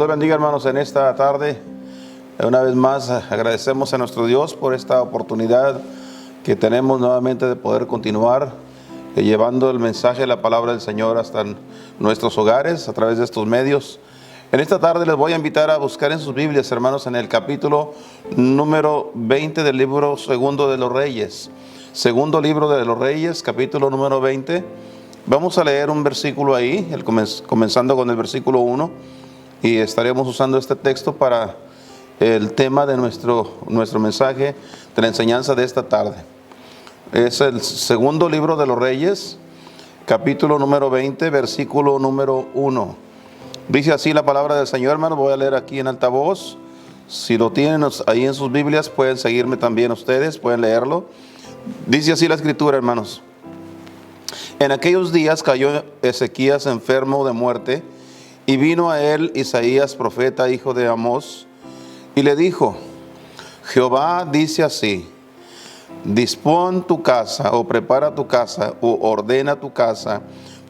los bendiga, hermanos, en esta tarde. Una vez más agradecemos a nuestro Dios por esta oportunidad que tenemos nuevamente de poder continuar llevando el mensaje de la palabra del Señor hasta nuestros hogares a través de estos medios. En esta tarde les voy a invitar a buscar en sus Biblias, hermanos, en el capítulo número 20 del libro segundo de los Reyes. Segundo libro de los Reyes, capítulo número 20. Vamos a leer un versículo ahí, comenzando con el versículo 1, y estaremos usando este texto para el tema de nuestro mensaje de la enseñanza de esta tarde. Es el segundo libro de los Reyes, capítulo número 20, versículo número 1. Dice así la palabra del Señor, hermanos. Voy a leer aquí en altavoz. Si lo tienen ahí en sus Biblias, pueden seguirme también ustedes, pueden leerlo. Dice así la escritura, hermanos. En aquellos días cayó Ezequías enfermo de muerte, y vino a él Isaías, profeta, hijo de Amós, y le dijo: Jehová dice así: dispón tu casa, o prepara tu casa, o ordena tu casa,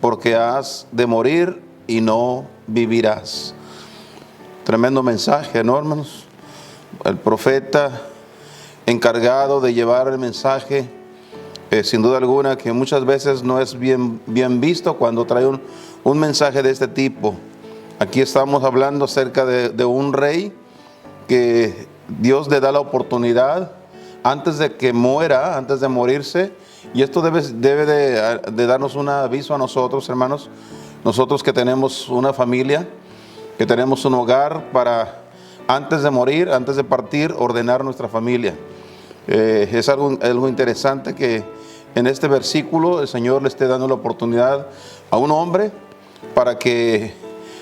porque has de morir y no vivirás. Tremendo mensaje, ¿no, hermanos? El profeta encargado de llevar el mensaje, sin duda alguna que muchas veces no es bien visto cuando trae un mensaje de este tipo. Aquí estamos hablando acerca de un rey que Dios le da la oportunidad antes de que muera, antes de morirse, y esto debe de darnos un aviso a nosotros, hermanos, nosotros que tenemos una familia, que tenemos un hogar, para antes de morir, antes de partir, ordenar nuestra familia. Es algo interesante que en este versículo el Señor le esté dando la oportunidad a un hombre para que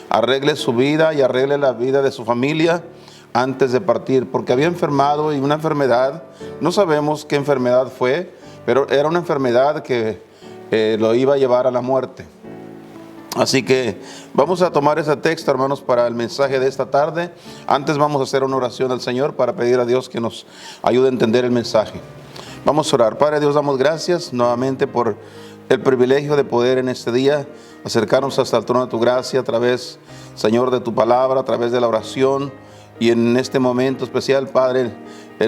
arregle su vida y arregle la vida de su familia antes de partir, porque había enfermado, y una enfermedad, no sabemos qué enfermedad fue, pero era una enfermedad que lo iba a llevar a la muerte. Así que vamos a tomar ese texto, hermanos, para el mensaje de esta tarde. Antes vamos a hacer una oración al Señor para pedir a Dios que nos ayude a entender el mensaje. Vamos a orar. Padre Dios, damos gracias nuevamente por el privilegio de poder en este día acercarnos hasta el trono de tu gracia a través, Señor, de tu palabra, a través de la oración. Y en este momento especial, Padre,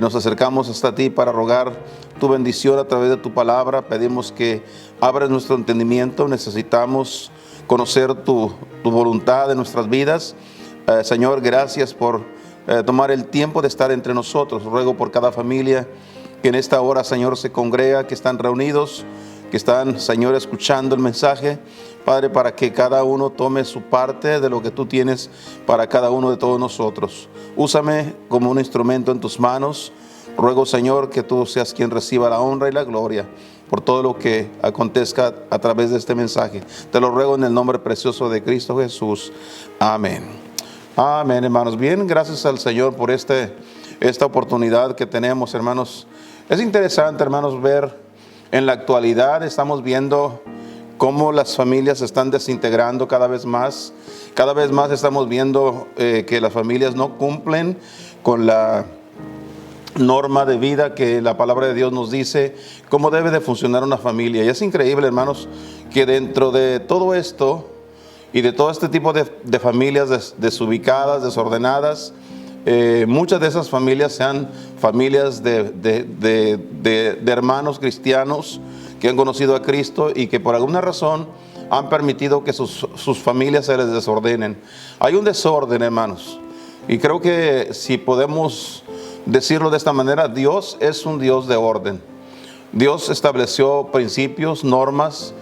nos acercamos hasta ti para rogar tu bendición a través de tu palabra. Pedimos que abras nuestro entendimiento. Necesitamos conocer tu voluntad en nuestras vidas. Señor, gracias por tomar el tiempo de estar entre nosotros. Ruego por cada familia que en esta hora, Señor, se congrega, que están reunidos, que están, Señor, escuchando el mensaje. Padre, para que cada uno tome su parte de lo que tú tienes para cada uno de todos nosotros. Úsame como un instrumento en tus manos. Ruego, Señor, que tú seas quien reciba la honra y la gloria por todo lo que acontezca a través de este mensaje. Te lo ruego en el nombre precioso de Cristo Jesús. Amén. Amén, hermanos. Bien, gracias al Señor por esta oportunidad que tenemos, hermanos. Es interesante, hermanos, ver en la actualidad, estamos viendo cómo las familias se están desintegrando cada vez más. Cada vez más estamos viendo que las familias no cumplen con la norma de vida que la palabra de Dios nos dice cómo debe de funcionar una familia. Y es increíble, hermanos, que dentro de todo esto y de todo este tipo de familias desubicadas, desordenadas, muchas de esas familias sean familias de hermanos cristianos que han conocido a Cristo y que por alguna razón han permitido que sus familias se les desordenen. Hay un desorden, hermanos, y creo que si podemos decirlo de esta manera, Dios es un Dios de orden. Dios estableció principios, normas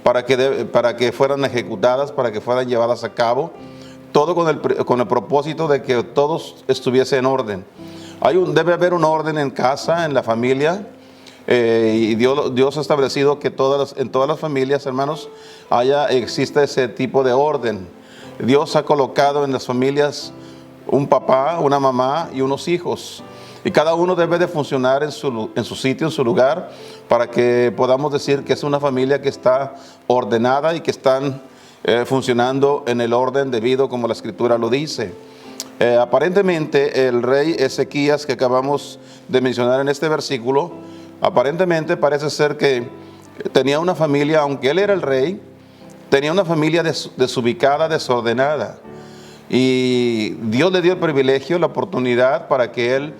para que fueran ejecutadas, para que fueran llevadas a cabo, todo con el propósito de que todos estuviese en orden. Debe haber un orden en casa, en la familia, y Dios ha establecido que en todas las familias, hermanos, existe ese tipo de orden. Dios ha colocado en las familias un papá, una mamá y unos hijos, y cada uno debe de funcionar en su sitio, en su lugar, para que podamos decir que es una familia que está ordenada y que están funcionando en el orden debido como la Escritura lo dice. Aparentemente el rey Ezequías, que acabamos de mencionar en este versículo, aparentemente parece ser que tenía una familia, aunque él era el rey, tenía una familia desubicada, desordenada. Y Dios le dio el privilegio, la oportunidad para que él,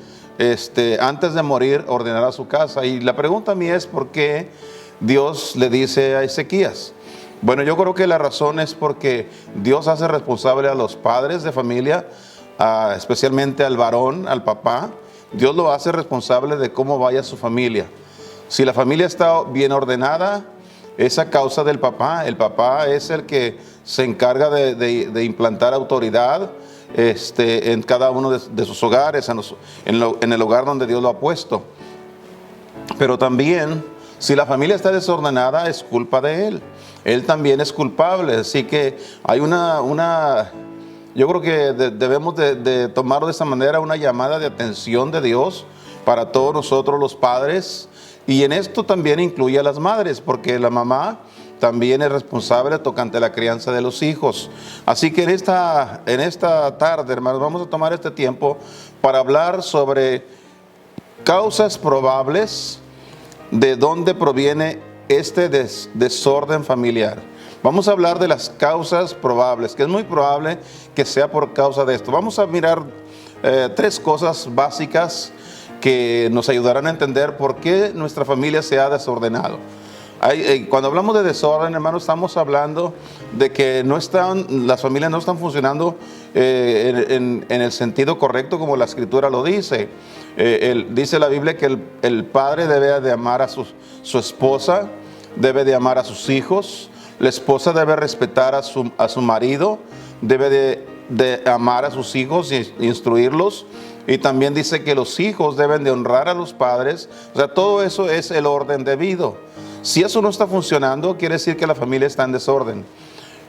antes de morir, ordenara su casa. Y la pregunta mía es, ¿por qué Dios le dice a Ezequías? Bueno, yo creo que la razón es porque Dios hace responsable a los padres de familia, especialmente al varón, al papá. Dios lo hace responsable de cómo vaya su familia. Si la familia está bien ordenada, es a causa del papá. El papá es el que se encarga de implantar autoridad en cada uno de sus hogares, en el hogar donde Dios lo ha puesto. Pero también, si la familia está desordenada, es culpa de él. Él también es culpable. Así que hay yo creo que debemos de tomarlo de esa manera, una llamada de atención de Dios para todos nosotros los padres. Y en esto también incluye a las madres, porque la mamá también es responsable tocante la crianza de los hijos. Así que en esta tarde, hermanos, vamos a tomar este tiempo para hablar sobre causas probables de dónde proviene este desorden familiar. Vamos a hablar de las causas probables, que es muy probable que sea por causa de esto. Vamos a mirar 3 cosas básicas que nos ayudarán a entender por qué nuestra familia se ha desordenado. Cuando hablamos de desorden, hermanos, estamos hablando de que las familias no están funcionando en el sentido correcto como la Escritura lo dice. Dice la Biblia que el padre debe de amar a su esposa, debe de amar a sus hijos, la esposa debe respetar a su marido, debe de amar a sus hijos e instruirlos. Y también dice que los hijos deben de honrar a los padres. O sea, todo eso es el orden debido. Si eso no está funcionando, quiere decir que la familia está en desorden.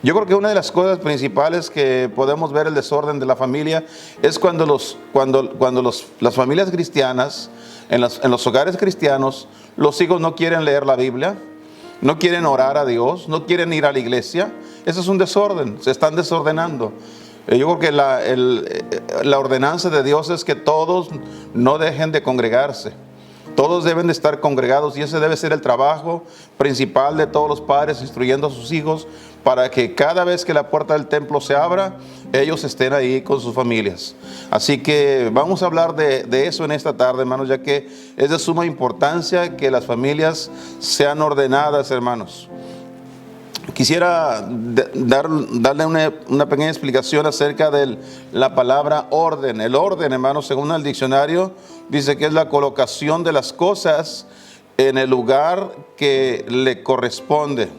Yo creo que una de las cosas principales que podemos ver el desorden de la familia es cuando las familias cristianas, en los hogares cristianos, los hijos no quieren leer la Biblia, no quieren orar a Dios, no quieren ir a la iglesia. Eso es un desorden, se están desordenando. Yo creo que la ordenanza de Dios es que todos no dejen de congregarse. Todos deben de estar congregados y ese debe ser el trabajo principal de todos los padres, instruyendo a sus hijos para que cada vez que la puerta del templo se abra, ellos estén ahí con sus familias. Así que vamos a hablar de eso en esta tarde, hermanos, ya que es de suma importancia que las familias sean ordenadas, hermanos. Quisiera darle una pequeña explicación acerca de la palabra orden. El orden, hermanos, según el diccionario, dice que es la colocación de las cosas en el lugar que le corresponde.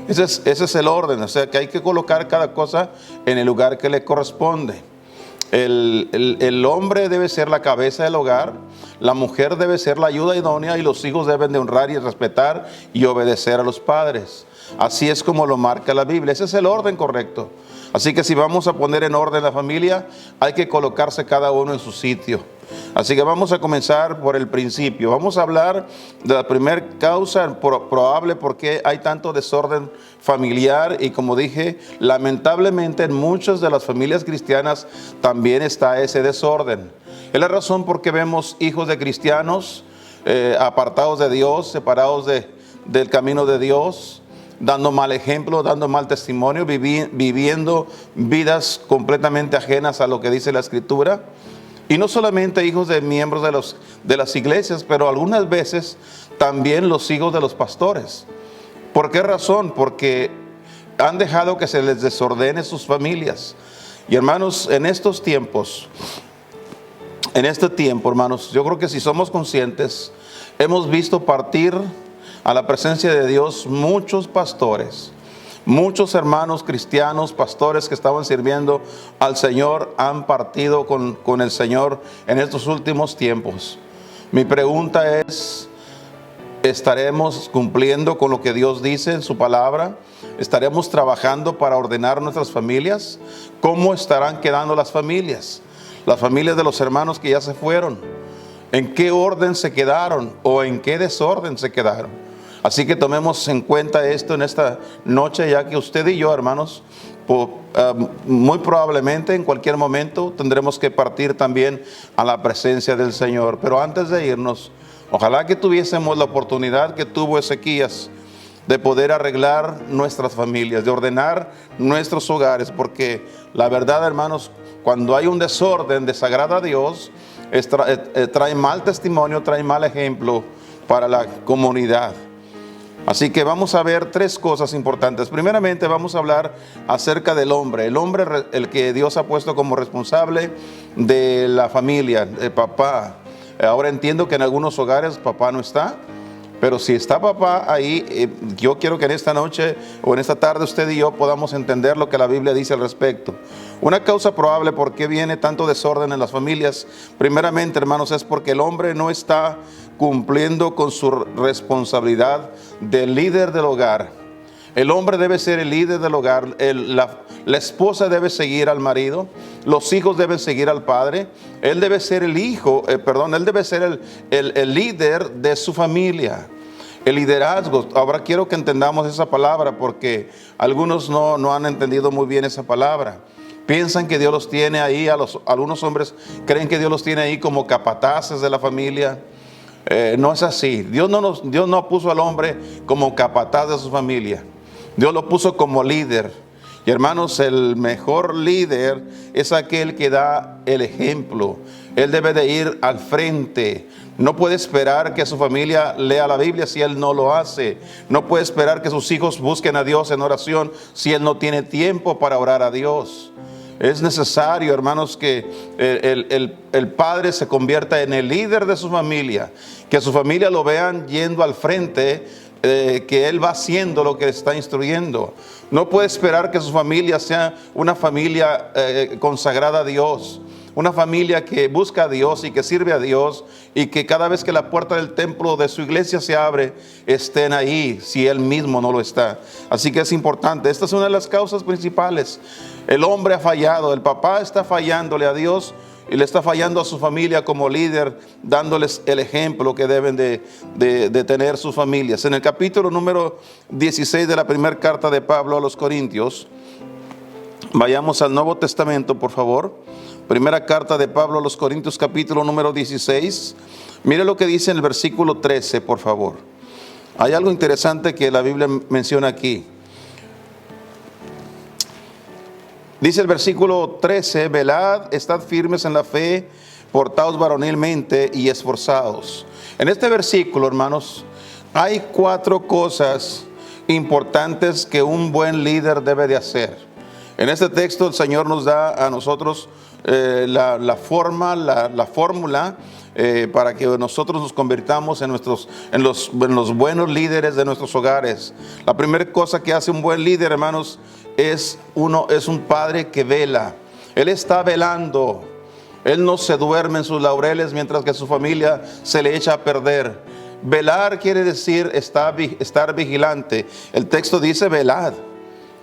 Ese es el orden, o sea que hay que colocar cada cosa en el lugar que le corresponde. El hombre debe ser la cabeza del hogar, la mujer debe ser la ayuda idónea y los hijos deben de honrar y respetar y obedecer a los padres. Así es como lo marca la Biblia. Ese es el orden correcto. Así que si vamos a poner en orden la familia, hay que colocarse cada uno en su sitio. Así que vamos a comenzar por el principio. Vamos a hablar de la primera causa probable por qué hay tanto desorden familiar. Y como dije, lamentablemente en muchas de las familias cristianas también está ese desorden. Es la razón por qué vemos hijos de cristianos apartados de Dios, separados del camino de Dios, dando mal ejemplo, dando mal testimonio, viviendo vidas completamente ajenas a lo que dice la Escritura. Y no solamente hijos de miembros de las iglesias, pero algunas veces también los hijos de los pastores. ¿Por qué razón? Porque han dejado que se les desordene sus familias. Y hermanos, en este tiempo, hermanos, yo creo que si somos conscientes, hemos visto partir a la presencia de Dios muchos pastores, muchos hermanos cristianos, pastores que estaban sirviendo al Señor, han partido con el Señor en estos últimos tiempos. Mi pregunta es, ¿estaremos cumpliendo con lo que Dios dice en su palabra? ¿Estaremos trabajando para ordenar nuestras familias? ¿Cómo estarán quedando las familias? Las familias de los hermanos que ya se fueron, ¿en qué orden se quedaron o en qué desorden se quedaron? Así que tomemos en cuenta esto en esta noche, ya que usted y yo, hermanos, muy probablemente en cualquier momento tendremos que partir también a la presencia del Señor. Pero antes de irnos, ojalá que tuviésemos la oportunidad que tuvo Ezequías de poder arreglar nuestras familias, de ordenar nuestros hogares, porque la verdad, hermanos, cuando hay un desorden, desagrada a Dios, trae mal testimonio, trae mal ejemplo para la comunidad. Así que vamos a ver tres cosas importantes. Primeramente vamos a hablar acerca del hombre. El hombre, el que Dios ha puesto como responsable de la familia, el papá. Ahora entiendo que en algunos hogares papá no está, pero si está papá ahí, yo quiero que en esta noche o en esta tarde usted y yo podamos entender lo que la Biblia dice al respecto. Una causa probable por qué viene tanto desorden en las familias, primeramente, hermanos, es porque el hombre no está cumpliendo con su responsabilidad de líder del hogar. El hombre debe ser el líder del hogar, la esposa debe seguir al marido, los hijos deben seguir al padre, él debe ser el él debe ser el líder de su familia. El liderazgo, ahora quiero que entendamos esa palabra porque algunos no han entendido muy bien esa palabra. Piensan que Dios los tiene ahí, algunos hombres creen que Dios los tiene ahí como capataces de la familia. No es así. Dios no puso al hombre como capataz de su familia. Dios lo puso como líder. Y hermanos, el mejor líder es aquel que da el ejemplo. Él debe de ir al frente. No puede esperar que su familia lea la Biblia si él no lo hace. No puede esperar que sus hijos busquen a Dios en oración si él no tiene tiempo para orar a Dios. Es necesario, hermanos, que el padre se convierta en el líder de su familia, que su familia lo vean yendo al frente, que él va haciendo lo que está instruyendo. No puede esperar que su familia sea una familia consagrada a Dios, una familia que busca a Dios y que sirve a Dios y que cada vez que la puerta del templo de su iglesia se abre, estén ahí si él mismo no lo está. Así que es importante. Esta es una de las causas principales. El hombre ha fallado, el papá está fallándole a Dios y le está fallando a su familia como líder, dándoles el ejemplo que deben de tener sus familias. En el capítulo número 16 de la primera carta de Pablo a los Corintios, vayamos al Nuevo Testamento, por favor. Primera carta de Pablo a los Corintios, capítulo número 16. Mire lo que dice en el versículo 13, por favor. Hay algo interesante que la Biblia menciona aquí. Dice el versículo 13, velad, estad firmes en la fe, portaos varonilmente y esforzados. En este versículo, hermanos, hay 4 cosas importantes que un buen líder debe de hacer. En este texto el Señor nos da a nosotros la fórmula para que nosotros nos convirtamos en los buenos líderes de nuestros hogares. La primera cosa que hace un buen líder, hermanos, es un padre que vela. Él está velando. Él no se duerme en sus laureles mientras que su familia se le echa a perder. Velar quiere decir estar vigilante. El texto dice velad.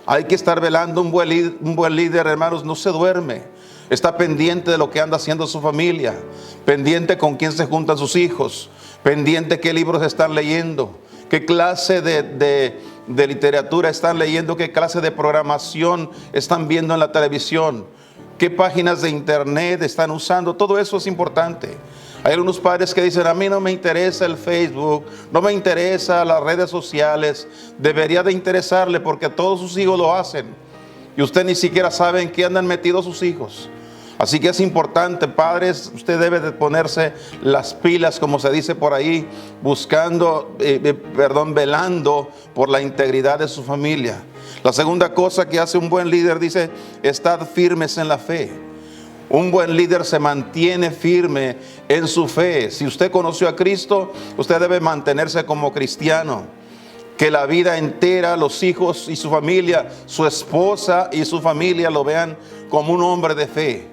Hay que estar velando. Un buen líder, hermanos, no se duerme. Está pendiente de lo que anda haciendo su familia, pendiente con quién se juntan sus hijos, pendiente qué libros están leyendo, qué clase de literatura están leyendo, qué clase de programación están viendo en la televisión, qué páginas de internet están usando. Todo eso es importante. Hay algunos padres que dicen, a mí no me interesa el Facebook, no me interesa las redes sociales. Debería de interesarle porque todos sus hijos lo hacen y usted ni siquiera sabe en qué andan metidos sus hijos. Así que es importante, padres, usted debe de ponerse las pilas, como se dice por ahí, velando por la integridad de su familia. La segunda cosa que hace un buen líder, dice, estad firmes en la fe. Un buen líder se mantiene firme en su fe. Si usted conoció a Cristo, usted debe mantenerse como cristiano. Que la vida entera, los hijos y su familia, su esposa y su familia lo vean como un hombre de fe.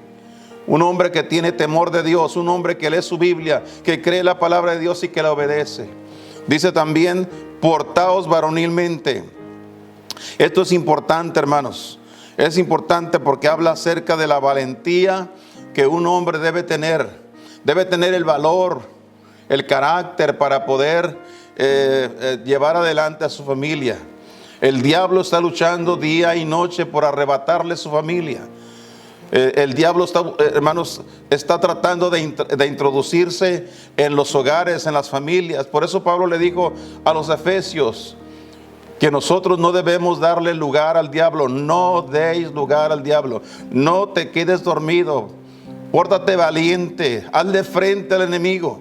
Un hombre que tiene temor de Dios, un hombre que lee su Biblia, que cree la palabra de Dios y que la obedece. Dice también, portaos varonilmente. Esto es importante, hermanos. Es importante porque habla acerca de la valentía que un hombre debe tener. Debe tener el valor, el carácter para poder llevar adelante a su familia. El diablo está luchando día y noche por arrebatarle su familia. El diablo está tratando de introducirse en los hogares, en las familias. Por eso Pablo le dijo a los efesios, que nosotros no debemos darle lugar al diablo. No deis lugar al diablo. No te quedes dormido. Pórtate valiente. Hazle frente al enemigo.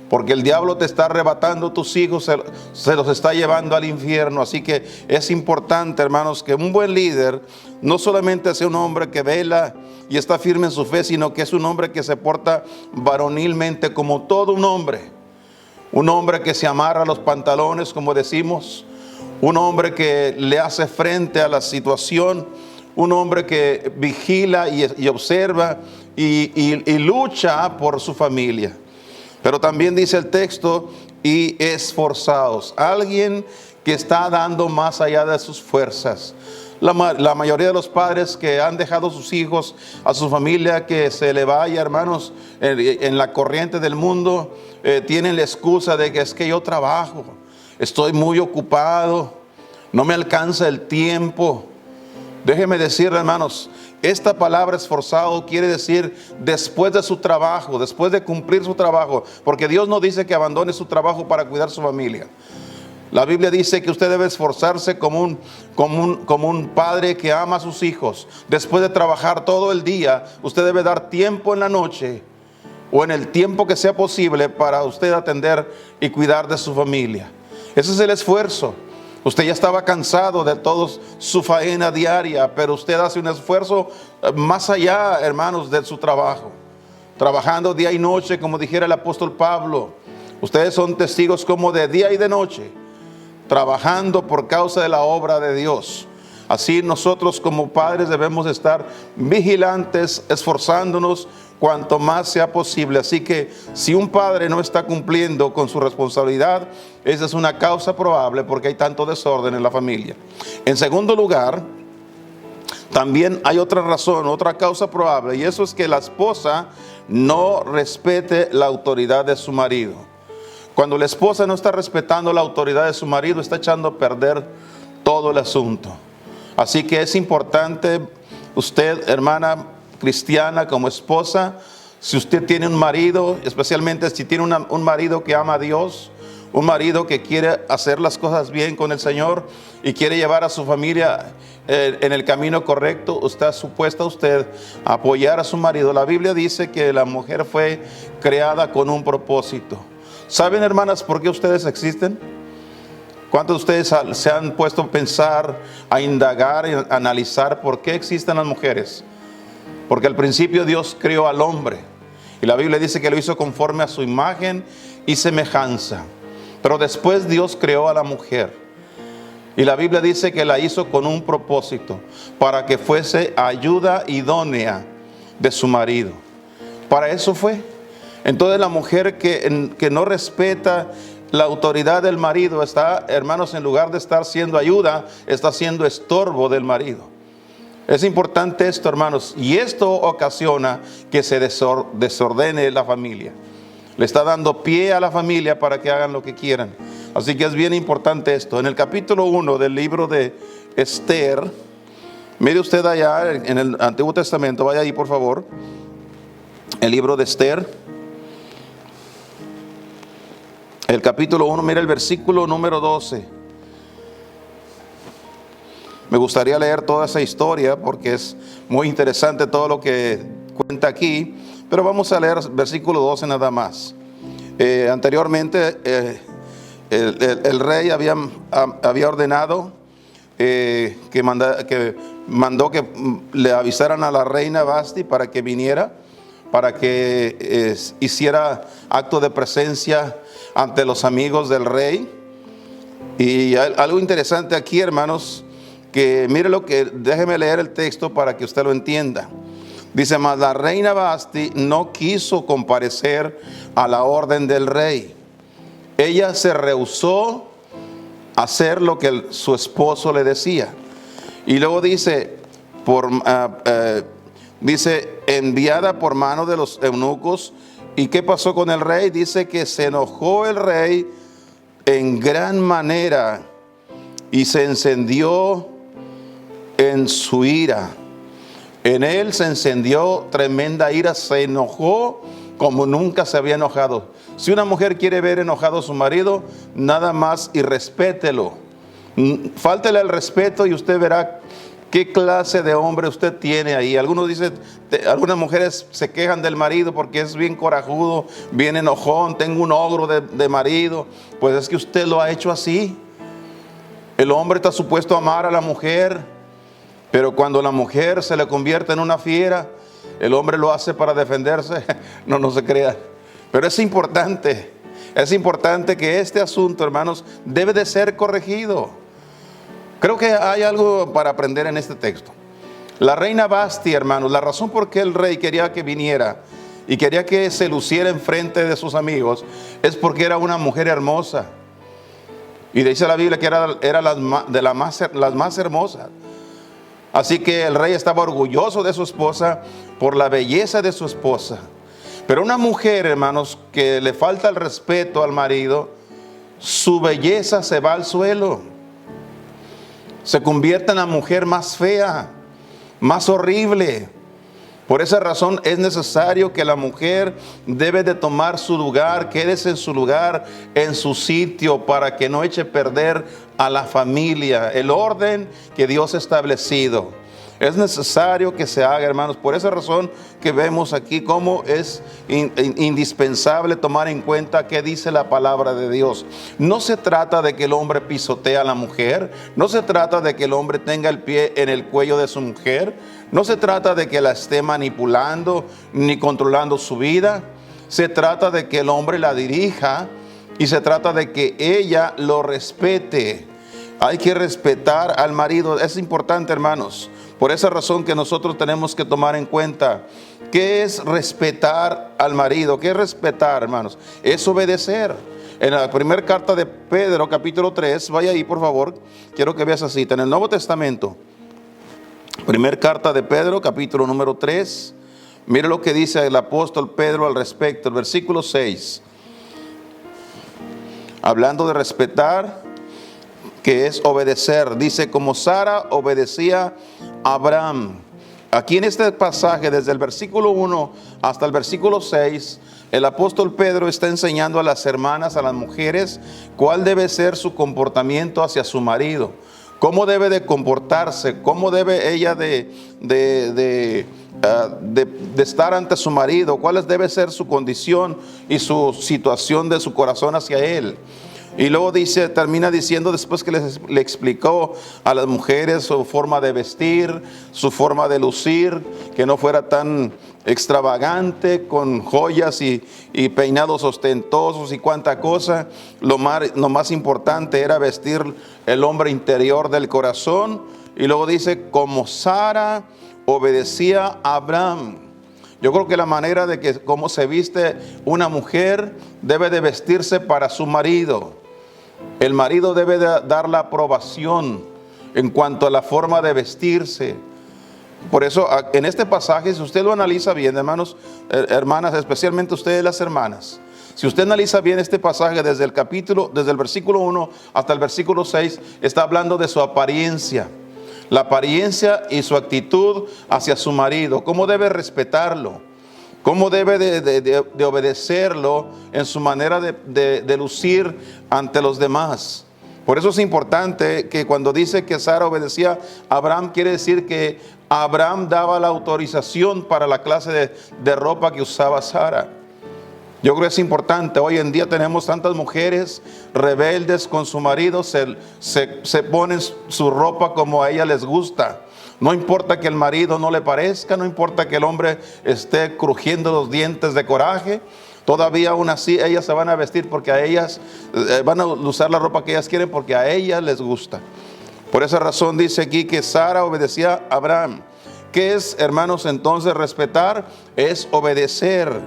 Porque el diablo te está arrebatando tus hijos, se los está llevando al infierno. Así que es importante, hermanos, que un buen líder no solamente sea un hombre que vela y está firme en su fe, sino que es un hombre que se porta varonilmente como todo un hombre. Un hombre que se amarra los pantalones, como decimos. Un hombre que le hace frente a la situación. Un hombre que vigila y observa y lucha por su familia. Pero también dice el texto, y esforzados. Alguien que está dando más allá de sus fuerzas. La mayoría de los padres que han dejado a sus hijos, a su familia, que se le vaya, hermanos, en la corriente del mundo, tienen la excusa de que es que yo trabajo, estoy muy ocupado, no me alcanza el tiempo. Déjeme decirle, hermanos, esta palabra esforzado quiere decir después de su trabajo, después de cumplir su trabajo, porque Dios no dice que abandone su trabajo para cuidar su familia. La Biblia dice que usted debe esforzarse como un padre que ama a sus hijos. Después de trabajar todo el día, usted debe dar tiempo en la noche o en el tiempo que sea posible para usted atender y cuidar de su familia. Ese es el esfuerzo. Usted ya estaba cansado de toda su faena diaria, pero usted hace un esfuerzo más allá, hermanos, de su trabajo. Trabajando día y noche, como dijera el apóstol Pablo. Ustedes son testigos como de día y de noche, trabajando por causa de la obra de Dios. Así nosotros como padres debemos estar vigilantes, esforzándonos cuanto más sea posible. Así que si un padre no está cumpliendo con su responsabilidad, esa es una causa probable porque hay tanto desorden en la familia. En segundo lugar, también hay otra razón, otra causa probable, y eso es que la esposa no respete la autoridad de su marido. Cuando la esposa no está respetando la autoridad de su marido, está echando a perder todo el asunto. Así que es importante, usted, hermana cristiana, como esposa, si usted tiene un marido, especialmente si tiene un marido que ama a Dios, un marido que quiere hacer las cosas bien con el Señor y quiere llevar a su familia en el camino correcto, está supuesta usted a apoyar a su marido. La Biblia dice que la mujer fue creada con un propósito. ¿Saben, hermanas, por qué ustedes existen? ¿Cuántos de ustedes se han puesto a pensar, a indagar, a analizar por qué existen las mujeres? Porque al principio Dios creó al hombre y la Biblia dice que lo hizo conforme a su imagen y semejanza. Pero después Dios creó a la mujer y la Biblia dice que la hizo con un propósito, para que fuese ayuda idónea de su marido. Para eso fue. Entonces la mujer que no respeta la autoridad del marido está, hermanos, en lugar de estar siendo ayuda, está siendo estorbo del marido. Es importante esto, hermanos, y esto ocasiona que se desordene la familia. Le está dando pie a la familia para que hagan lo que quieran. Así que es bien importante esto. En el capítulo 1 del libro de Esther, mire usted allá en el Antiguo Testamento, vaya ahí por favor, el libro de Esther, el capítulo 1, mire el versículo número 12. Me gustaría leer toda esa historia porque es muy interesante todo lo que cuenta aquí, pero vamos a leer versículo 12 nada más. Anteriormente el rey había ordenado que mandó que le avisaran a la reina Vasti para que viniera, para que hiciera acto de presencia ante los amigos del rey. Y algo interesante aquí, hermanos, que mire déjeme leer el texto para que usted lo entienda. Dice: mas la reina Vasti no quiso comparecer a la orden del rey. Ella se rehusó a hacer lo que su esposo le decía. Y luego dice, enviada por mano de los eunucos. ¿Y qué pasó con el rey? Dice que se enojó el rey en gran manera y se encendió en su ira. En él se encendió tremenda ira, se enojó como nunca se había enojado. Si una mujer quiere ver enojado a su marido, nada más y respételo. Fáltele el respeto y usted verá qué clase de hombre usted tiene ahí. Algunos dicen, algunas mujeres se quejan del marido porque es bien corajudo, bien enojón, tengo un ogro de marido. Pues es que usted lo ha hecho así. El hombre está supuesto a amar a la mujer, pero cuando la mujer se le convierte en una fiera, el hombre lo hace para defenderse. No se crea. Pero es importante que este asunto, hermanos, debe de ser corregido. Creo que hay algo para aprender en este texto. La reina Vasti, hermanos, la razón por qué el rey quería que viniera y quería que se luciera en frente de sus amigos es porque era una mujer hermosa. Y dice la Biblia que era las más hermosas. Así que el rey estaba orgulloso de su esposa por la belleza de su esposa. Pero una mujer, hermanos, que le falta el respeto al marido, su belleza se va al suelo. Se convierte en la mujer más fea, más horrible. Por esa razón es necesario que la mujer debe de tomar su lugar, quédese en su lugar, en su sitio, para que no eche a perder a la familia, el orden que Dios ha establecido. Es necesario que se haga, hermanos. Por esa razón que vemos aquí cómo es indispensable tomar en cuenta qué dice la palabra de Dios. No se trata de que el hombre pisotee a la mujer. No se trata de que el hombre tenga el pie en el cuello de su mujer. No se trata de que la esté manipulando ni controlando su vida. Se trata de que el hombre la dirija y se trata de que ella lo respete. Hay que respetar al marido. Es importante, hermanos. Por esa razón que nosotros tenemos que tomar en cuenta qué es respetar al marido. ¿Qué es respetar, hermanos? Es obedecer. En la primera carta de Pedro, capítulo 3, vaya ahí por favor, quiero que veas así, en el Nuevo Testamento. Primera carta de Pedro, capítulo número 3. Mire lo que dice el apóstol Pedro al respecto, el versículo 6. Hablando de respetar, que es obedecer. Dice, como Sara obedecía a Abraham. Aquí en este pasaje, desde el versículo 1 hasta el versículo 6, el apóstol Pedro está enseñando a las hermanas, a las mujeres, cuál debe ser su comportamiento hacia su marido. Cómo debe de comportarse, cómo debe ella de estar ante su marido, cuál debe ser su condición y su situación de su corazón hacia él. Y luego termina diciendo, después que le explicó a las mujeres su forma de vestir, su forma de lucir, que no fuera tan extravagante, con joyas y peinados ostentosos y cuánta cosa. Lo más importante era vestir el hombre interior del corazón. Y luego dice, como Sara obedecía a Abraham. Yo creo que la manera de que cómo se viste una mujer debe de vestirse para su marido. El marido debe de dar la aprobación en cuanto a la forma de vestirse. Por eso en este pasaje, si usted lo analiza bien, hermanos, hermanas, especialmente ustedes las hermanas, si usted analiza bien este pasaje desde el versículo 1 hasta el versículo 6, está hablando de su apariencia. La apariencia y su actitud hacia su marido, cómo debe respetarlo, cómo debe de obedecerlo en su manera de lucir ante los demás. Por eso es importante que cuando dice que Sara obedecía a Abraham, quiere decir que Abraham daba la autorización para la clase de ropa que usaba Sara. Yo creo que es importante. Hoy en día tenemos tantas mujeres rebeldes con su marido, se ponen su ropa como a ella les gusta. No importa que el marido no le parezca, no importa que el hombre esté crujiendo los dientes de coraje, todavía aún así ellas se van a vestir porque a ellas van a usar la ropa que ellas quieren porque a ellas les gusta. Por esa razón dice aquí que Sara obedecía a Abraham. ¿Qué es, hermanos, entonces respetar? Es obedecer.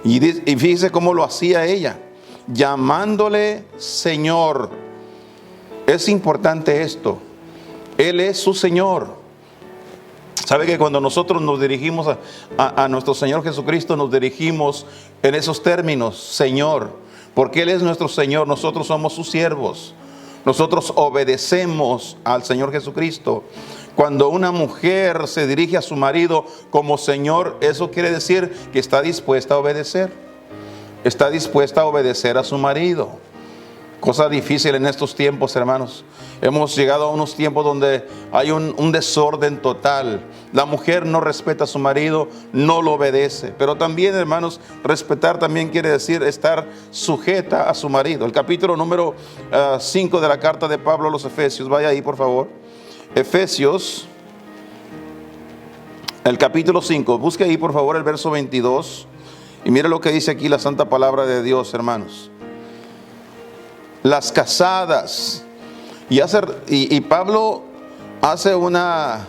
Y fíjese cómo lo hacía ella, llamándole Señor. Es importante esto. Él es su Señor. Sabe que cuando nosotros nos dirigimos a nuestro Señor Jesucristo, nos dirigimos en esos términos, Señor, porque Él es nuestro Señor, nosotros somos sus siervos, nosotros obedecemos al Señor Jesucristo. Cuando una mujer se dirige a su marido como Señor, eso quiere decir que está dispuesta a obedecer, está dispuesta a obedecer a su marido. Cosa difícil en estos tiempos, hermanos. Hemos llegado a unos tiempos donde hay un desorden total. La mujer no respeta a su marido, no lo obedece. Pero también, hermanos, respetar también quiere decir estar sujeta a su marido. El capítulo número 5 de la carta de Pablo a los Efesios. Vaya ahí, por favor. Efesios, el capítulo 5. Busque ahí, por favor, el verso 22. Y mire lo que dice aquí la santa palabra de Dios, hermanos. Las casadas. Y Pablo hace una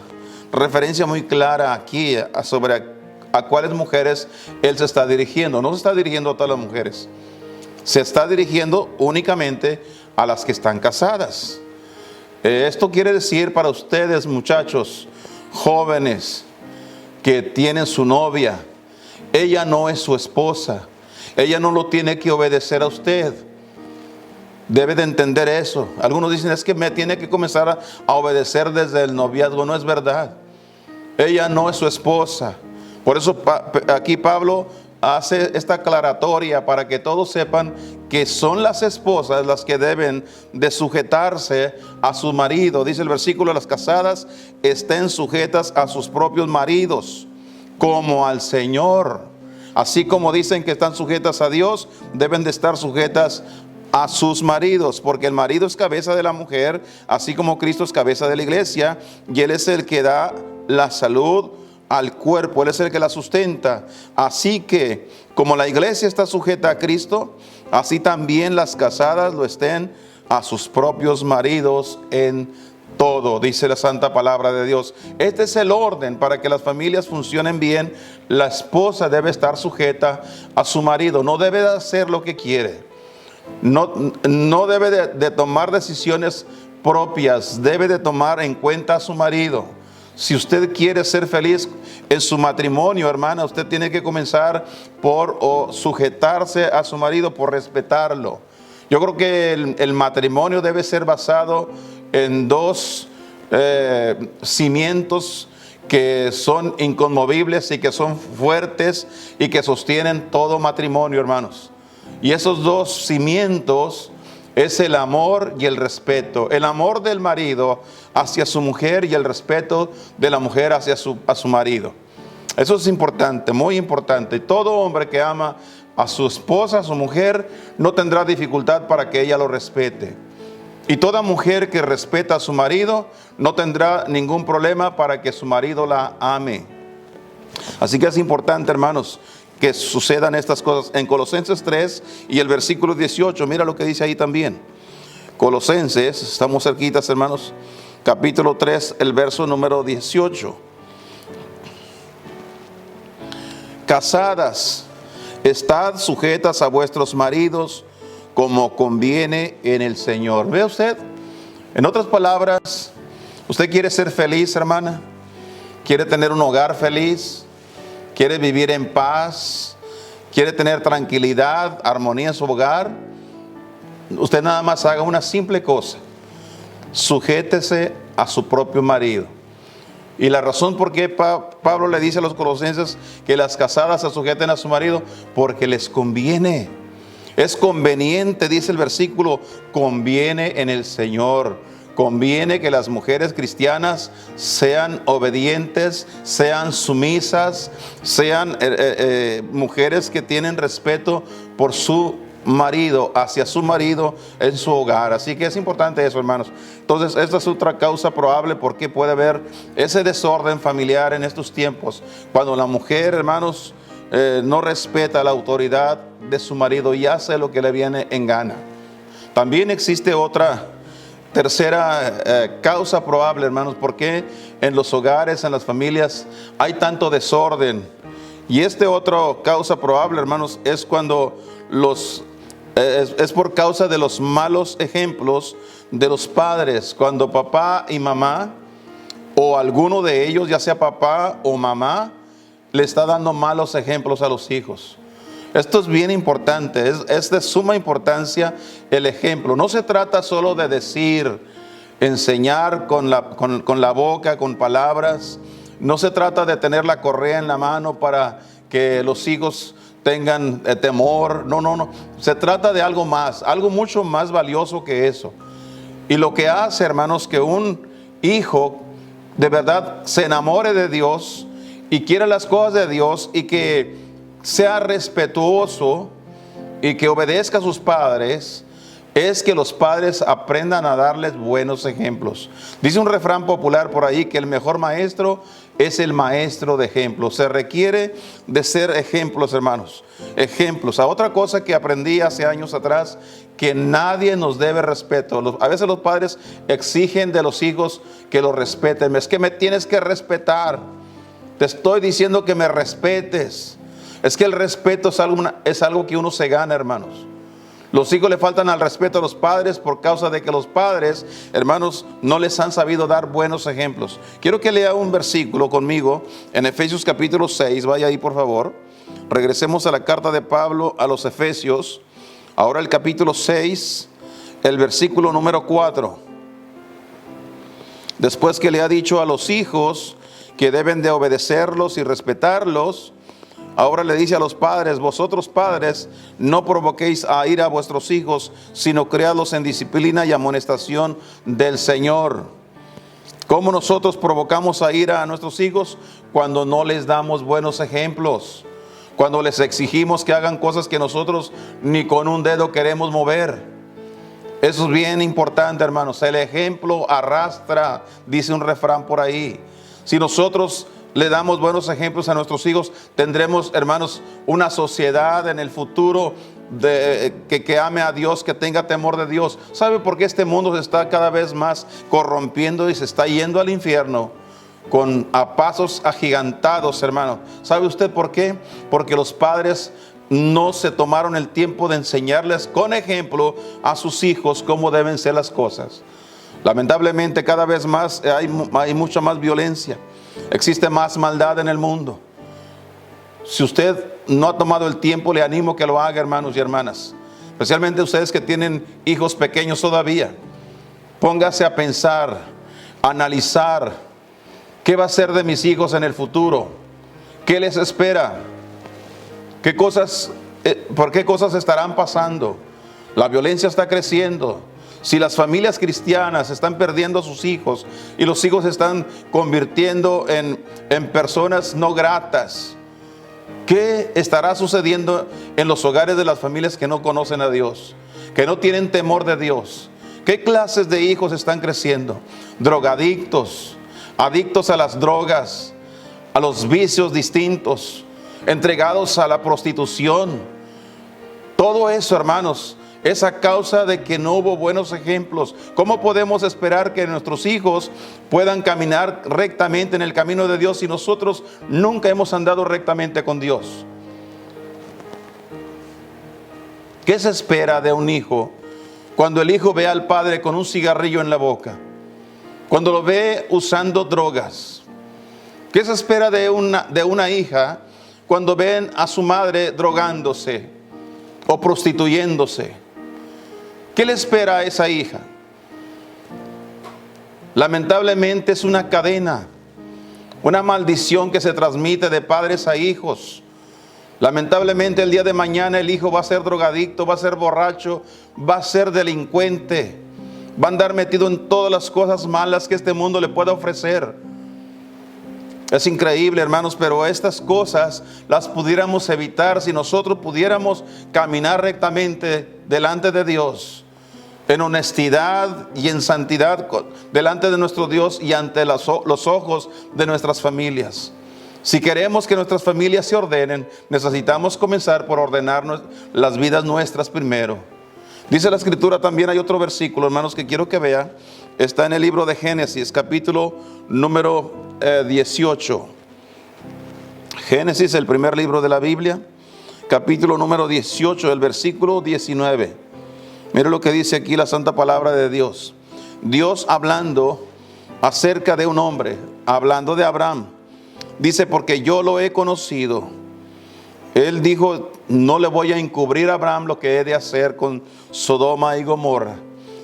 referencia muy clara aquí sobre a cuáles mujeres él se está dirigiendo. No se está dirigiendo a todas las mujeres. Se está dirigiendo únicamente a las que están casadas. Esto quiere decir para ustedes, muchachos, jóvenes, que tienen su novia. Ella no es su esposa. Ella no lo tiene que obedecer a usted. Debe de entender eso. Algunos dicen, es que me tiene que comenzar a obedecer desde el noviazgo. No es verdad. Ella no es su esposa. Por eso aquí Pablo hace esta aclaratoria para que todos sepan que son las esposas las que deben de sujetarse a su marido. Dice el versículo, las casadas estén sujetas a sus propios maridos, como al Señor. Así como dicen que están sujetas a Dios, deben de estar sujetas a sus maridos, porque el marido es cabeza de la mujer, así como Cristo es cabeza de la iglesia, y Él es el que da la salud al cuerpo, Él es el que la sustenta. Así que, como la iglesia está sujeta a Cristo, así también las casadas lo estén a sus propios maridos en todo, dice la santa palabra de Dios. Este es el orden para que las familias funcionen bien. La esposa debe estar sujeta a su marido, no debe de hacer lo que quiere. No debe de tomar decisiones propias, debe de tomar en cuenta a su marido. Si usted quiere ser feliz en su matrimonio, hermana, usted tiene que comenzar por sujetarse a su marido, por respetarlo. Yo creo que el matrimonio debe ser basado en dos cimientos que son inconmovibles y que son fuertes y que sostienen todo matrimonio, hermanos. Y esos dos cimientos es el amor y el respeto. El amor del marido hacia su mujer y el respeto de la mujer hacia su marido. Eso es importante, muy importante. Todo hombre que ama a su esposa, a su mujer, no tendrá dificultad para que ella lo respete. Y toda mujer que respeta a su marido no tendrá ningún problema para que su marido la ame. Así que es importante, hermanos, que sucedan estas cosas. En Colosenses 3 y el versículo 18, mira lo que dice ahí también. Colosenses, estamos cerquitas, hermanos, capítulo 3, el verso número 18. Casadas, estad sujetas a vuestros maridos como conviene en el Señor. ¿Ve usted? En otras palabras, ¿usted quiere ser feliz, hermana? ¿Quiere tener un hogar feliz? ¿Quiere vivir en paz? ¿Quiere tener tranquilidad, armonía en su hogar? Usted nada más haga una simple cosa. Sujétese a su propio marido. Y la razón por qué Pablo le dice a los colosenses que las casadas se sujeten a su marido, porque les conviene. Es conveniente, dice el versículo, conviene en el Señor. Conviene que las mujeres cristianas sean obedientes, sean sumisas, sean mujeres que tienen respeto por su marido, hacia su marido en su hogar. Así que es importante eso, hermanos. Entonces, esta es otra causa probable por qué puede haber ese desorden familiar en estos tiempos. Cuando la mujer, hermanos, no respeta la autoridad de su marido y hace lo que le viene en gana. También existe otra tercera causa probable, hermanos, por qué en los hogares, en las familias hay tanto desorden. Y otro causa probable, hermanos, es cuando es por causa de los malos ejemplos de los padres. Cuando papá y mamá, o alguno de ellos, ya sea papá o mamá, le está dando malos ejemplos a los hijos. Esto es bien importante, es de suma importancia el ejemplo. No se trata solo de decir, enseñar con la boca, con palabras. No se trata de tener la correa en la mano para que los hijos tengan temor. No, no, no. Se trata de algo más, algo mucho más valioso que eso. Y lo que hace, hermanos, que un hijo de verdad se enamore de Dios y quiera las cosas de Dios y que sea respetuoso y que obedezca a sus padres, es que los padres aprendan a darles buenos ejemplos. Dice un refrán popular por ahí que el mejor maestro es el maestro de ejemplos. Se requiere de ser ejemplos, hermanos. Ejemplos. A otra cosa que aprendí hace años atrás, que nadie nos debe respeto. A veces los padres exigen de los hijos que los respeten. Es que me tienes que respetar. Te estoy diciendo que me respetes. Es que el respeto es algo que uno se gana, hermanos. Los hijos le faltan al respeto a los padres por causa de que los padres, hermanos, no les han sabido dar buenos ejemplos. Quiero que lea un versículo conmigo en Efesios capítulo 6. Vaya ahí, por favor. Regresemos a la carta de Pablo a los Efesios. Ahora el capítulo 6, el versículo número 4. Después que le ha dicho a los hijos que deben de obedecerlos y respetarlos, ahora le dice a los padres: vosotros padres, no provoquéis a ira a vuestros hijos, sino criadlos en disciplina y amonestación del Señor. ¿Cómo nosotros provocamos a ira a nuestros hijos? Cuando no les damos buenos ejemplos, cuando les exigimos que hagan cosas que nosotros ni con un dedo queremos mover. Eso es bien importante, hermanos. El ejemplo arrastra, dice un refrán por ahí. Si nosotros le damos buenos ejemplos a nuestros hijos, tendremos, hermanos, una sociedad en el futuro que ame a Dios, que tenga temor de Dios. ¿Sabe por qué este mundo se está cada vez más corrompiendo y se está yendo al infierno a pasos agigantados, hermano? ¿Sabe usted por qué? Porque los padres no se tomaron el tiempo de enseñarles con ejemplo a sus hijos cómo deben ser las cosas. Lamentablemente cada vez más hay mucha más violencia. Existe más maldad en el mundo. Si usted no ha tomado el tiempo, le animo que lo haga, hermanos y hermanas. Especialmente ustedes que tienen hijos pequeños todavía. Póngase a pensar, a analizar. ¿Qué va a ser de mis hijos en el futuro? ¿Qué les espera? ¿Por qué cosas estarán pasando? La violencia está creciendo. Si las familias cristianas están perdiendo a sus hijos y los hijos se están convirtiendo en personas no gratas, ¿qué estará sucediendo en los hogares de las familias que no conocen a Dios, que no tienen temor de Dios? ¿Qué clases de hijos están creciendo? Drogadictos, adictos a las drogas, a los vicios distintos, entregados a la prostitución. Todo eso, hermanos, es a causa de que no hubo buenos ejemplos. ¿Cómo podemos esperar que nuestros hijos puedan caminar rectamente en el camino de Dios si nosotros nunca hemos andado rectamente con Dios? ¿Qué se espera de un hijo cuando el hijo ve al padre con un cigarrillo en la boca? Cuando lo ve usando drogas. ¿Qué se espera de una hija cuando ven a su madre drogándose o prostituyéndose? ¿Qué le espera a esa hija? Lamentablemente es una cadena, una maldición que se transmite de padres a hijos. Lamentablemente el día de mañana el hijo va a ser drogadicto, va a ser borracho, va a ser delincuente, va a andar metido en todas las cosas malas que este mundo le pueda ofrecer. Es increíble, hermanos, pero estas cosas las pudiéramos evitar si nosotros pudiéramos caminar rectamente delante de Dios, en honestidad y en santidad delante de nuestro Dios y ante los ojos de nuestras familias. Si queremos que nuestras familias se ordenen, necesitamos comenzar por ordenar las vidas nuestras primero. Dice la Escritura, también hay otro versículo, hermanos, que quiero que vean. Está en el libro de Génesis, capítulo número 18. Génesis, el primer libro de la Biblia, capítulo número 18, el versículo 19. Mire lo que dice aquí la santa palabra de Dios. Dios hablando acerca de un hombre, hablando de Abraham, dice: porque yo lo he conocido. Él dijo: no le voy a encubrir a Abraham lo que he de hacer con Sodoma y Gomorra.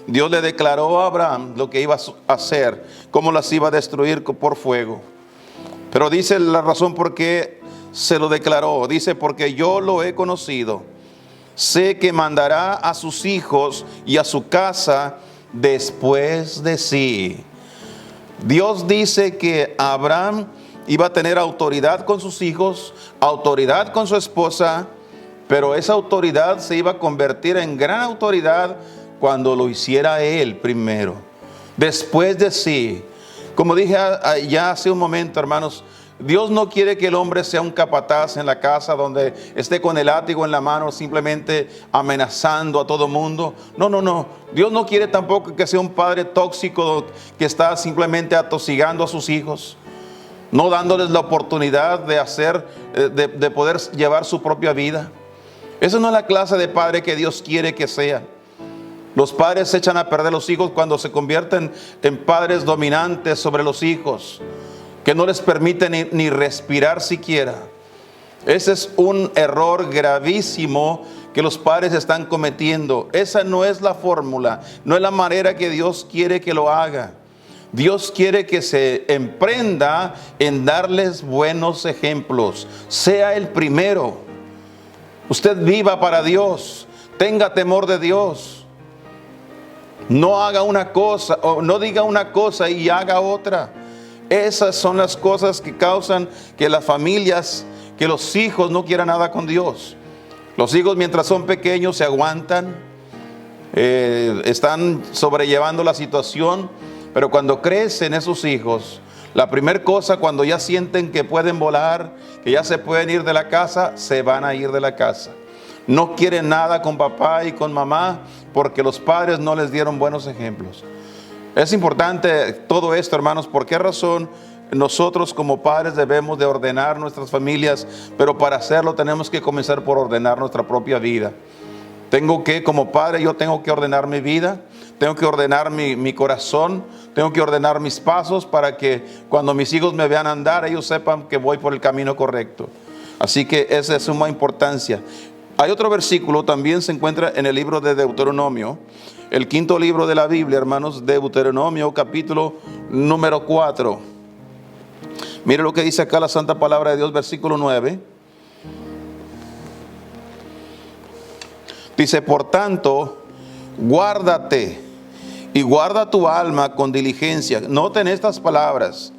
Dios le declaró a Abraham lo que iba a hacer, cómo las iba a destruir por fuego. Pero dice la razón por qué se lo declaró. Dice, porque yo lo he conocido. Sé que mandará a sus hijos y a su casa después de sí. Dios dice que Abraham iba a tener autoridad con sus hijos, autoridad con su esposa, pero esa autoridad se iba a convertir en gran autoridad cuando lo hiciera él primero, después de sí. Como dije ya hace un momento, hermanos, Dios no quiere que el hombre sea un capataz en la casa donde esté con el látigo en la mano simplemente amenazando a todo mundo. No, no, no. Dios no quiere tampoco que sea un padre tóxico que está simplemente atosigando a sus hijos, no dándoles la oportunidad de poder llevar su propia vida. Esa no es la clase de padre que Dios quiere que sea. Los padres se echan a perder los hijos cuando se convierten en padres dominantes sobre los hijos, que no les permiten ni respirar siquiera. Ese es un error gravísimo que los padres están cometiendo. Esa no es la fórmula, no es la manera que Dios quiere que lo haga. Dios quiere que se emprenda en darles buenos ejemplos. Sea el primero. Usted viva para Dios, tenga temor de Dios. No haga una cosa o no diga una cosa y haga otra. Esas son las cosas que causan que las familias, que los hijos no quieran nada con Dios. Los hijos mientras son pequeños se aguantan, están sobrellevando la situación, pero cuando crecen esos hijos, la primera cosa, cuando ya sienten que pueden volar, que ya se pueden ir de la casa, se van a ir de la casa. No quieren nada con papá y con mamá porque los padres no les dieron buenos ejemplos. Es importante todo esto, hermanos. ¿Por qué razón nosotros como padres debemos de ordenar nuestras familias? Pero para hacerlo tenemos que comenzar por ordenar nuestra propia vida. Como padre, yo tengo que ordenar mi vida, tengo que ordenar mi corazón, tengo que ordenar mis pasos para que cuando mis hijos me vean andar, ellos sepan que voy por el camino correcto. Así que esa es suma importancia. Hay otro versículo, también se encuentra en el libro de Deuteronomio, el quinto libro de la Biblia, hermanos, Deuteronomio, capítulo número 4. Mire lo que dice acá la Santa Palabra de Dios, versículo 9. Dice, por tanto, guárdate y guarda tu alma con diligencia. Noten estas palabras.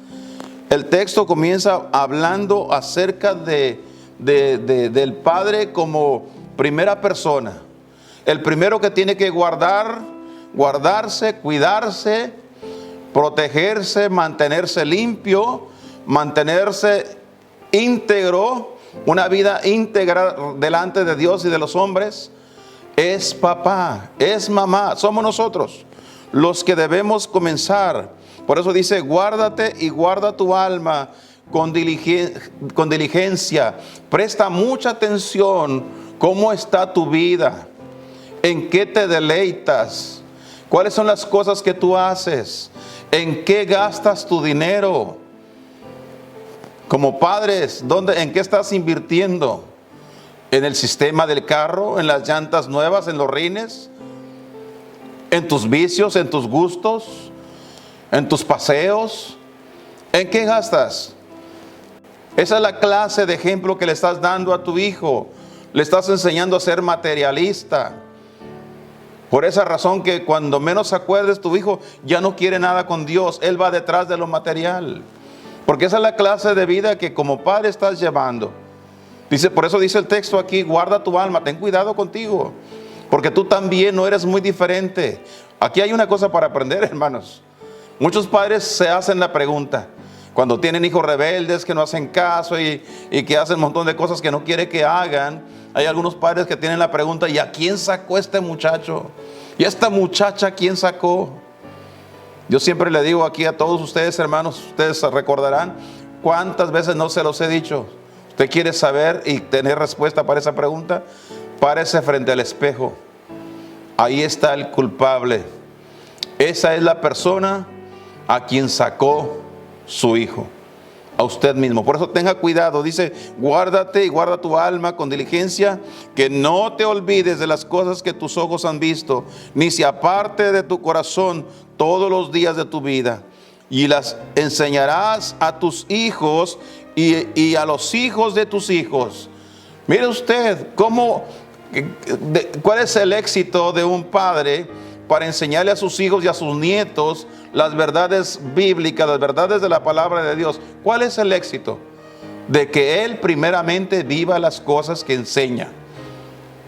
El texto comienza hablando acerca del Padre como primera persona. El primero que tiene que guardarse, cuidarse, protegerse, mantenerse limpio, mantenerse íntegro, una vida íntegra delante de Dios y de los hombres, es papá, es mamá, somos nosotros los que debemos comenzar. Por eso dice, guárdate y guarda tu alma con diligencia. Presta mucha atención cómo está tu vida, en qué te deleitas, cuáles son las cosas que tú haces, en qué gastas tu dinero. Como padres, ¿en qué estás invirtiendo? ¿En el sistema del carro? ¿En las llantas nuevas? ¿En los rines? ¿En tus vicios? ¿En tus gustos? ¿En tus paseos? ¿En qué gastas? Esa es la clase de ejemplo que le estás dando a tu hijo. Le estás enseñando a ser materialista. Por esa razón que cuando menos acuerdes, tu hijo ya no quiere nada con Dios. Él va detrás de lo material. Porque esa es la clase de vida que como padre estás llevando. Por eso dice el texto aquí, guarda tu alma, ten cuidado contigo. Porque tú también no eres muy diferente. Aquí hay una cosa para aprender, hermanos. Muchos padres se hacen la pregunta, cuando tienen hijos rebeldes que no hacen caso y que hacen un montón de cosas que no quiere que hagan. Hay algunos padres que tienen la pregunta, ¿y a quién sacó este muchacho? ¿Y esta muchacha quién sacó? Yo siempre le digo aquí a todos ustedes, hermanos, ustedes recordarán cuántas veces no se los he dicho. ¿Usted quiere saber y tener respuesta para esa pregunta? Párese frente al espejo. Ahí está el culpable. Esa es la persona a quien sacó su hijo, a usted mismo. Por eso tenga cuidado. Dice, guárdate y guarda tu alma con diligencia, que no te olvides de las cosas que tus ojos han visto, ni se aparte de tu corazón todos los días de tu vida. Y las enseñarás a tus hijos y a los hijos de tus hijos. Mire usted cuál es el éxito de un padre para enseñarle a sus hijos y a sus nietos las verdades bíblicas, las verdades de la palabra de Dios. ¿Cuál es el éxito? De que él primeramente viva las cosas que enseña,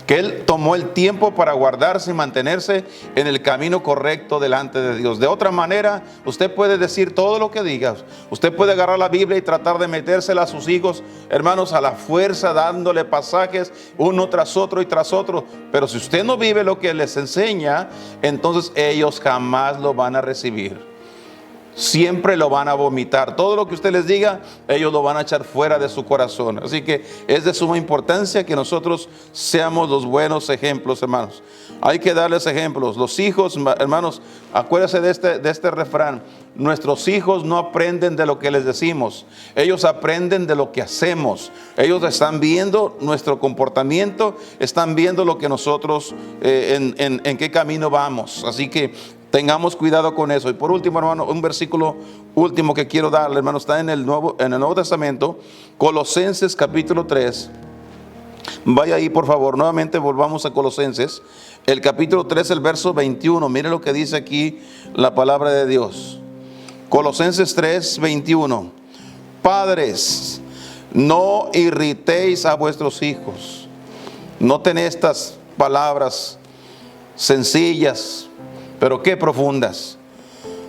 que él tomó el tiempo para guardarse y mantenerse en el camino correcto delante de Dios. De otra manera, usted puede decir todo lo que diga. Usted puede agarrar la Biblia y tratar de metérsela a sus hijos, hermanos, a la fuerza, dándole pasajes uno tras otro y tras otro. Pero si usted no vive lo que les enseña, entonces ellos jamás lo van a recibir. Siempre lo van a vomitar. Todo lo que usted les diga, ellos lo van a echar fuera de su corazón. Así que es de suma importancia que nosotros seamos los buenos ejemplos, hermanos. Hay que darles ejemplos. Los hijos, hermanos, acuérdense de este refrán. Nuestros hijos no aprenden de lo que les decimos. Ellos aprenden de lo que hacemos. Ellos están viendo nuestro comportamiento, están viendo lo que nosotros, en qué camino vamos. Así que tengamos cuidado con eso. Y por último, hermano, un versículo último que quiero darle, hermano, está en el Nuevo Testamento, Colosenses capítulo 3. Vaya ahí, por favor, nuevamente volvamos a Colosenses, el capítulo 3, el verso 21. Mire lo que dice aquí la palabra de Dios. Colosenses 3, 21. Padres, no irritéis a vuestros hijos. Noten estas palabras sencillas, pero qué profundas.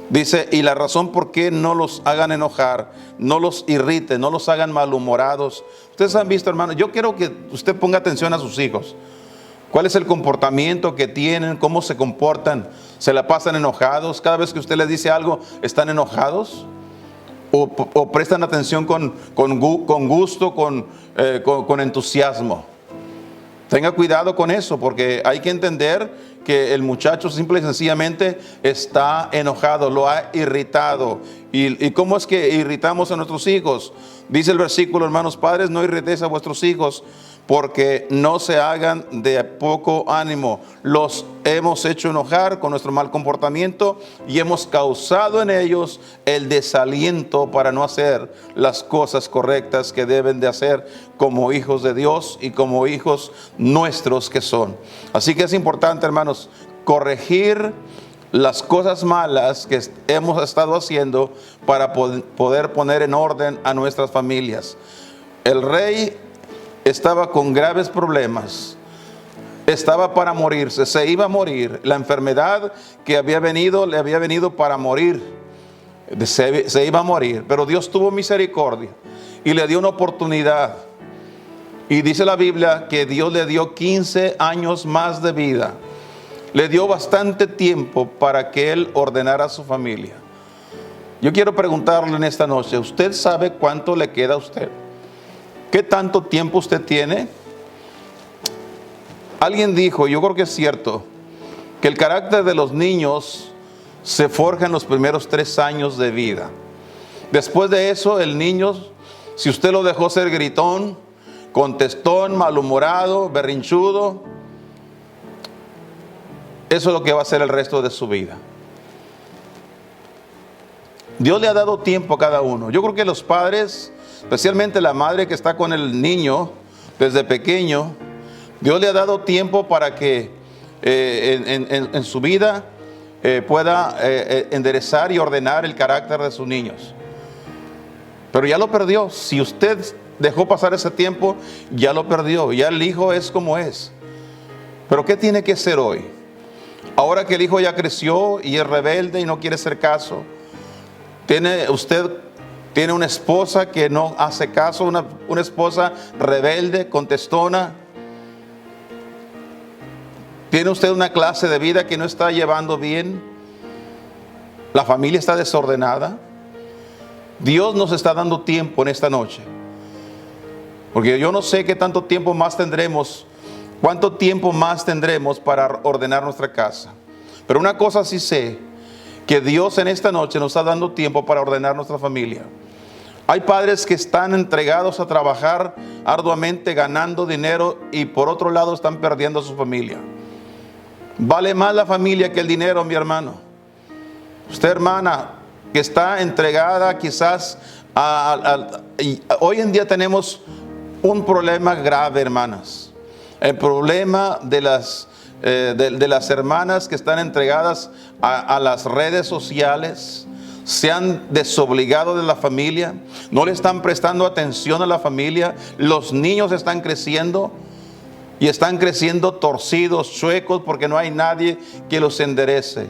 Dice, y la razón por qué no los hagan enojar, no los irriten, no los hagan malhumorados. Ustedes han visto, hermano, yo quiero que usted ponga atención a sus hijos. ¿Cuál es el comportamiento que tienen? ¿Cómo se comportan? ¿Se la pasan enojados? Cada vez que usted les dice algo, ¿están enojados? ¿O prestan atención con gusto, con entusiasmo? Tenga cuidado con eso, porque hay que entender que el muchacho simple y sencillamente está enojado, lo ha irritado. ¿Y cómo es que irritamos a nuestros hijos? Dice el versículo, hermanos, padres, no irritéis a vuestros hijos, porque no se hagan de poco ánimo. Los hemos hecho enojar con nuestro mal comportamiento y hemos causado en ellos el desaliento para no hacer las cosas correctas que deben de hacer como hijos de Dios y como hijos nuestros que son. Así que es importante, hermanos, corregir las cosas malas que hemos estado haciendo para poder poner en orden a nuestras familias. El rey estaba con graves problemas, estaba para morirse, se iba a morir. La enfermedad que había venido, le había venido para morir, se iba a morir, pero Dios tuvo misericordia y le dio una oportunidad. Y dice la Biblia que Dios le dio 15 años más de vida. Le dio bastante tiempo para que él ordenara a su familia. Yo quiero preguntarle en esta noche, ¿usted sabe cuánto le queda a usted? ¿Qué tanto tiempo usted tiene? Alguien dijo, yo creo que es cierto, que el carácter de los niños se forja en los primeros 3 años de vida. Después de eso, el niño, si usted lo dejó ser gritón, contestón, malhumorado, berrinchudo, eso es lo que va a ser el resto de su vida. Dios le ha dado tiempo a cada uno. Yo creo que los padres, especialmente la madre que está con el niño desde pequeño, Dios le ha dado tiempo para que en su vida pueda enderezar y ordenar el carácter de sus niños. Pero ya lo perdió. Si usted dejó pasar ese tiempo, ya lo perdió. Ya el hijo es como es. Pero ¿qué tiene que hacer hoy? Ahora que el hijo ya creció y es rebelde y no quiere hacer caso, usted tiene una esposa que no hace caso, una esposa rebelde, contestona. Tiene usted una clase de vida que no está llevando bien. La familia está desordenada. Dios nos está dando tiempo en esta noche. Porque yo no sé qué tanto tiempo más tendremos, cuánto tiempo más tendremos para ordenar nuestra casa. Pero una cosa sí sé, que Dios en esta noche nos está dando tiempo para ordenar nuestra familia. Hay padres que están entregados a trabajar arduamente, ganando dinero, y por otro lado están perdiendo a su familia. Vale más la familia que el dinero, mi hermano. Usted, hermana, que está entregada quizás Y hoy en día tenemos un problema grave, hermanas. El problema de las hermanas que están entregadas a las redes sociales. Se han desobligado de la familia, no le están prestando atención a la familia. Los niños están creciendo y están creciendo torcidos, chuecos, porque no hay nadie que los enderece.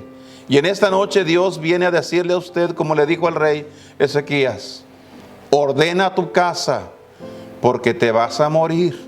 Y en esta noche Dios viene a decirle a usted, como le dijo al rey Ezequías: ordena tu casa, porque te vas a morir.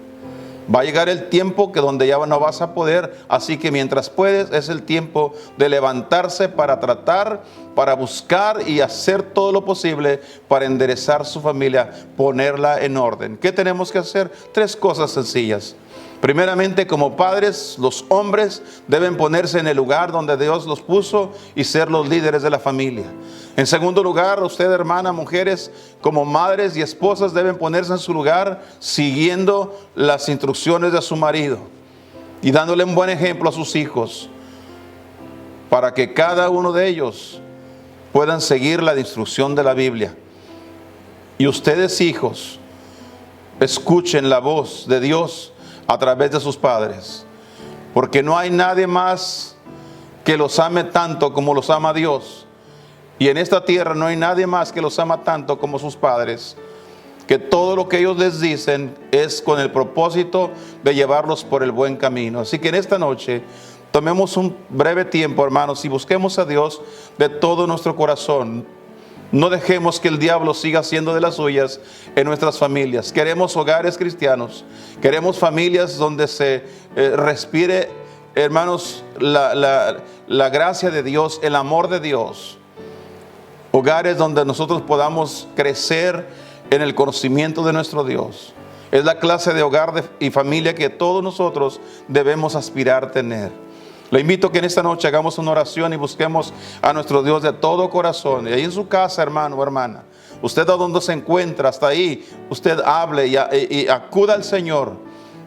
Va a llegar el tiempo que donde ya no vas a poder, así que mientras puedes es el tiempo de levantarse para tratar, para buscar y hacer todo lo posible para enderezar su familia, ponerla en orden. ¿Qué tenemos que hacer? 3 cosas sencillas. Primeramente, como padres, los hombres deben ponerse en el lugar donde Dios los puso y ser los líderes de la familia. En segundo lugar, usted, hermana, mujeres, como madres y esposas, deben ponerse en su lugar siguiendo las instrucciones de su marido y dándole un buen ejemplo a sus hijos, para que cada uno de ellos puedan seguir la instrucción de la Biblia. Y ustedes, hijos, escuchen la voz de Dios a través de sus padres, porque no hay nadie más que los ame tanto como los ama Dios. Y en esta tierra no hay nadie más que los ama tanto como sus padres, que todo lo que ellos les dicen es con el propósito de llevarlos por el buen camino. Así que en esta noche tomemos un breve tiempo, hermanos, y busquemos a Dios de todo nuestro corazón. No dejemos que el diablo siga haciendo de las suyas en nuestras familias. Queremos hogares cristianos, queremos familias donde se respire, hermanos, la gracia de Dios, el amor de Dios. Hogares donde nosotros podamos crecer en el conocimiento de nuestro Dios. Es la clase de hogar y familia que todos nosotros debemos aspirar a tener. Le invito a que en esta noche hagamos una oración y busquemos a nuestro Dios de todo corazón. Y ahí en su casa, hermano o hermana, usted a donde se encuentra, hasta ahí, usted hable y acuda al Señor.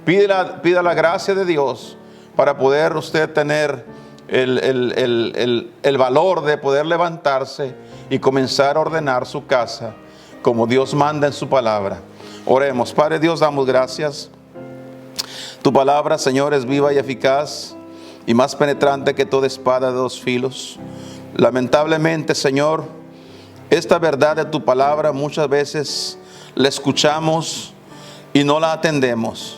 Pida la gracia de Dios para poder usted tener el valor de poder levantarse y comenzar a ordenar su casa como Dios manda en su palabra. Oremos. Padre Dios, damos gracias. Tu palabra, Señor, es viva y eficaz y más penetrante que toda espada de 2 filos. Lamentablemente, Señor, esta verdad de tu palabra muchas veces la escuchamos y no la atendemos.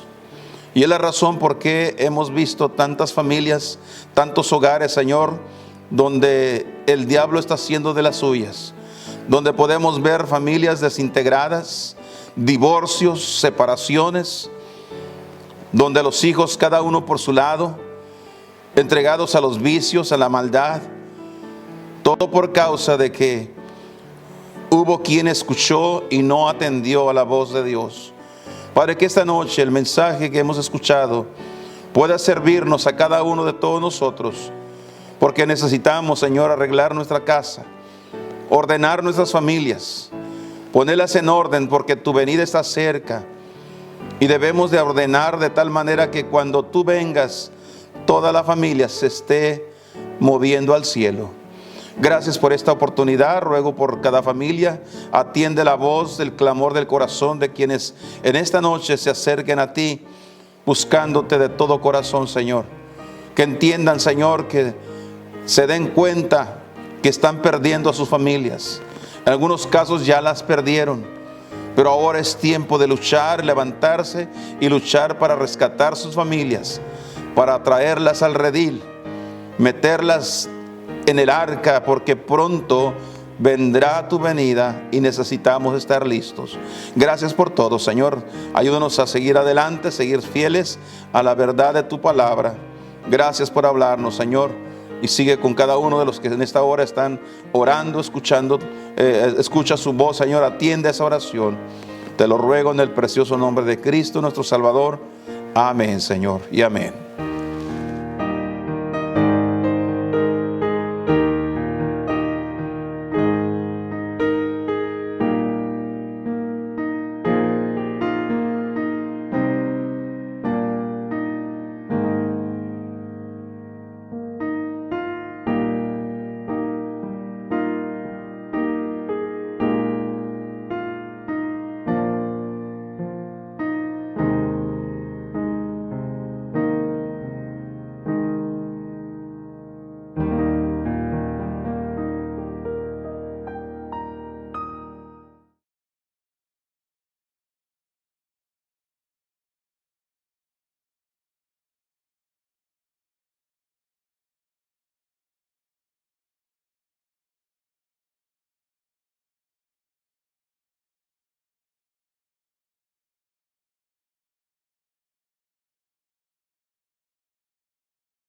Y es la razón por qué hemos visto tantas familias, tantos hogares, Señor, donde el diablo está haciendo de las suyas, donde podemos ver familias desintegradas, divorcios, separaciones, donde los hijos, cada uno por su lado, entregados a los vicios, a la maldad, todo por causa de que hubo quien escuchó y no atendió a la voz de Dios. Padre, que esta noche el mensaje que hemos escuchado pueda servirnos a cada uno de todos nosotros, porque necesitamos, Señor, arreglar nuestra casa, ordenar nuestras familias, ponerlas en orden, porque tu venida está cerca y debemos de ordenar de tal manera que cuando tú vengas, toda la familia se esté moviendo al cielo. Gracias por esta oportunidad. Ruego por cada familia. Atiende la voz, el clamor del corazón de quienes en esta noche se acerquen a ti, buscándote de todo corazón, Señor. Que entiendan, Señor, que se den cuenta que están perdiendo a sus familias. En algunos casos ya las perdieron, pero ahora es tiempo de luchar, levantarse y luchar para rescatar sus familias, para traerlas al redil, meterlas en el arca, porque pronto vendrá tu venida y necesitamos estar listos. Gracias por todo, Señor. Ayúdanos a seguir adelante, seguir fieles a la verdad de tu palabra. Gracias por hablarnos, Señor. Y sigue con cada uno de los que en esta hora están orando, escuchando. Escucha su voz, Señor. Atiende esa oración. Te lo ruego en el precioso nombre de Cristo, nuestro Salvador. Amén, Señor, y amén.